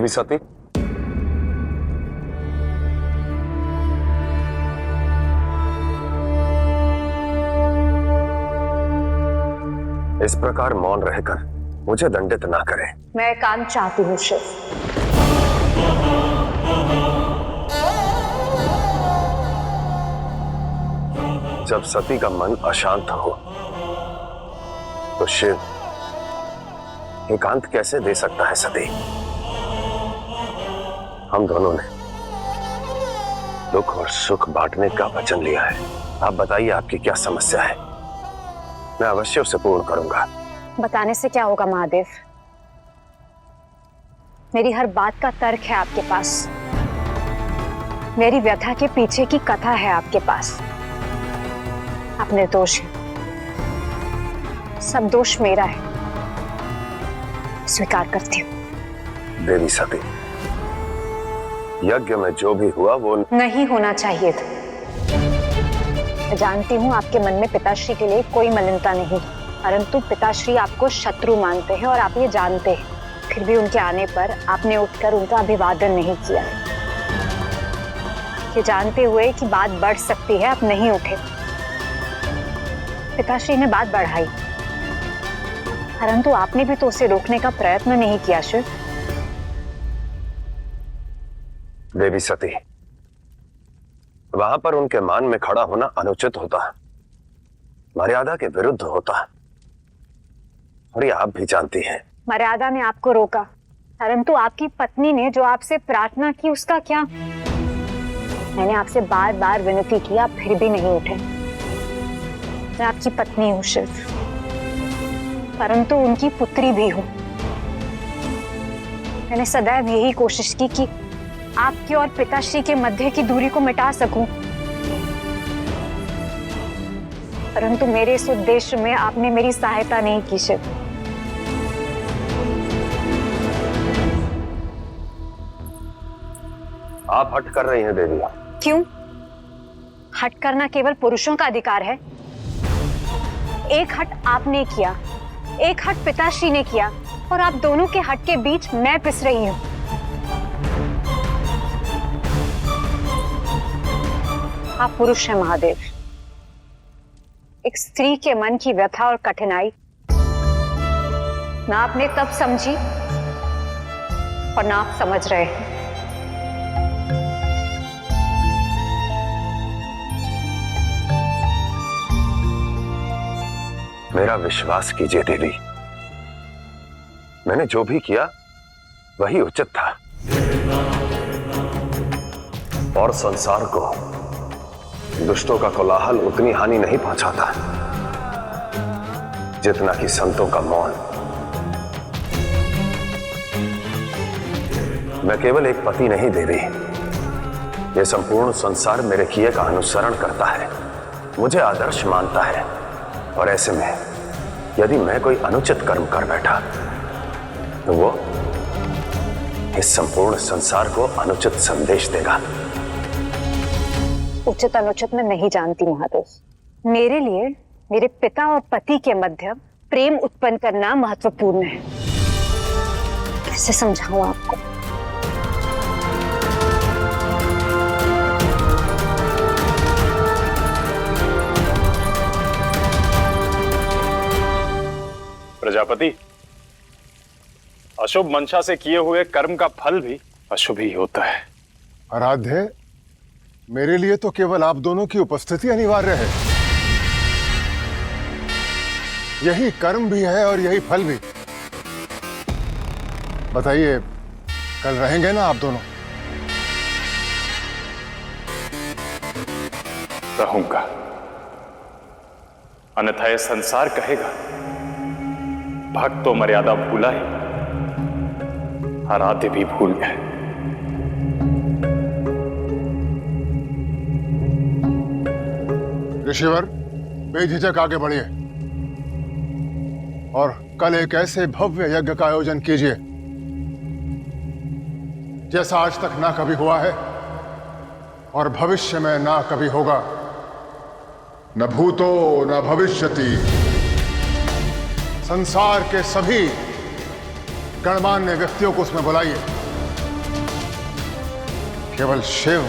देवी सती, इस प्रकार मौन रहकर मुझे दंडित ना करें। मैं एकांत चाहती हूँ शिव। जब सती का मन अशांत हो तो शिव एकांत कैसे दे सकता है? सती, हम दोनों ने दुख और सुख बांटने का वचन लिया है। आप बताइए, आपकी क्या समस्या है? मैं अवश्य उसे पूर्ण करूंगा। बताने से क्या होगा महादेव? मेरी हर बात का तर्क है आपके पास, मेरी व्यथा के पीछे की कथा है आपके पास। आप निर्दोष हैं, सब दोष मेरा है, स्वीकार करती हूँ। देवी सती, यज्ञ में जो भी हुआ वो नहीं होना चाहिए था। मैं जानती हूँ आपके मन में पिताश्री के लिए कोई मलिनता नहीं, परंतु पिताश्री आपको शत्रु मानते हैं और आप ये जानते हैं। फिर भी उनके आने पर आपने उठकर उनका अभिवादन नहीं किया। ये जानते हुए कि बात बढ़ सकती है आप नहीं उठे। पिताश्री ने बात बढ़ाई, परंतु आपने भी तो उसे रोकने का प्रयत्न नहीं किया शिव। देवी सती, वहां पर उनके मान में खड़ा होना अनुचित होता, मर्यादा के विरुद्ध होता, और ये आप भी जानती हैं। मर्यादा ने आपको रोका, परंतु आपकी पत्नी ने जो आपसे प्रार्थना की उसका क्या? मैंने आपसे बार बार विनती की, आप फिर भी नहीं उठे। मैं आपकी पत्नी हूँ शिव, परंतु उनकी पुत्री भी हूँ। मैंने सदैव यही कोशिश की कि आपके और पिताश्री के मध्य की दूरी को मिटा सकूं, परंतु मेरे इस उद्देश्य में आपने मेरी सहायता नहीं की शिव। आप हट कर रही हैं देवी। क्यों? हट करना केवल पुरुषों का अधिकार है। एक हट आपने किया, एक हट पिताश्री ने किया, और आप दोनों के हट के बीच मैं पिस रही हूं। आप पुरुष हैं महादेव। एक स्त्री के मन की व्यथा और कठिनाई ना आपने तब समझी और ना आप समझ रहे हैं। मेरा विश्वास कीजिए देवी, मैंने जो भी किया वही उचित था, और संसार को दुष्टों का कोलाहल उतनी हानि नहीं पहुंचाता जितना कि संतों का मौन। मैं केवल एक पति नहीं देवी, यह संपूर्ण संसार मेरे किए का अनुसरण करता है, मुझे आदर्श मानता है, और ऐसे में यदि मैं कोई अनुचित कर्म कर बैठा तो वो इस संपूर्ण संसार को अनुचित संदेश देगा। उचित अनुचित मैं नहीं जानती महादेव। मेरे लिए मेरे पिता और पति के मध्य प्रेम उत्पन्न करना महत्वपूर्ण है। कैसे समझाऊं आपको? प्रजापति, अशुभ मंशा से किए हुए कर्म का फल भी अशुभ ही होता है। आराध्य, मेरे लिए तो केवल आप दोनों की उपस्थिति अनिवार्य है। यही कर्म भी है और यही फल भी। बताइए, कल रहेंगे ना आप दोनों? रहूंगा, अन्यथा यह संसार कहेगा भक्त तो मर्यादा भूला ही, आराध्य भी भूल गए। ऋषिवर, बेझिझक आगे बढ़िए और कल एक ऐसे भव्य यज्ञ का आयोजन कीजिए जैसा आज तक ना कभी हुआ है और भविष्य में ना कभी होगा। न भूतो न भविष्यति। संसार के सभी गणमान्य व्यक्तियों को उसमें बुलाइए केवल शिव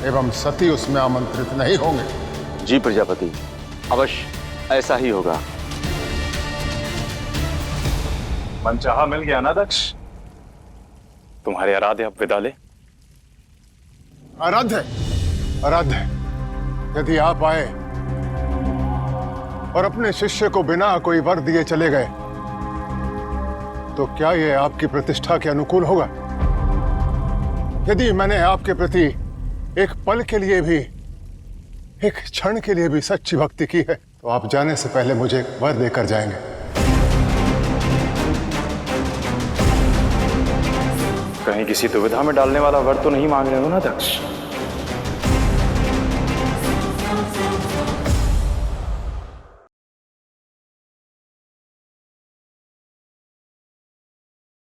एवं सती उसमें आमंत्रित नहीं होंगे। जी प्रजापति, अवश्य ऐसा ही होगा। मनचाहा मिल गया ना दक्ष? तुम्हारे आराध्य अब विदा ले। आराध्य, आराध्य, यदि आप आए और अपने शिष्य को बिना कोई वर दिए चले गए तो क्या यह आपकी प्रतिष्ठा के अनुकूल होगा? यदि मैंने आपके प्रति एक पल के लिए भी, एक क्षण के लिए भी सच्ची भक्ति की है तो आप जाने से पहले मुझे एक वर देकर जाएंगे। कहीं किसी दुविधा में डालने वाला वर तो नहीं मांग रहे हो ना दक्ष?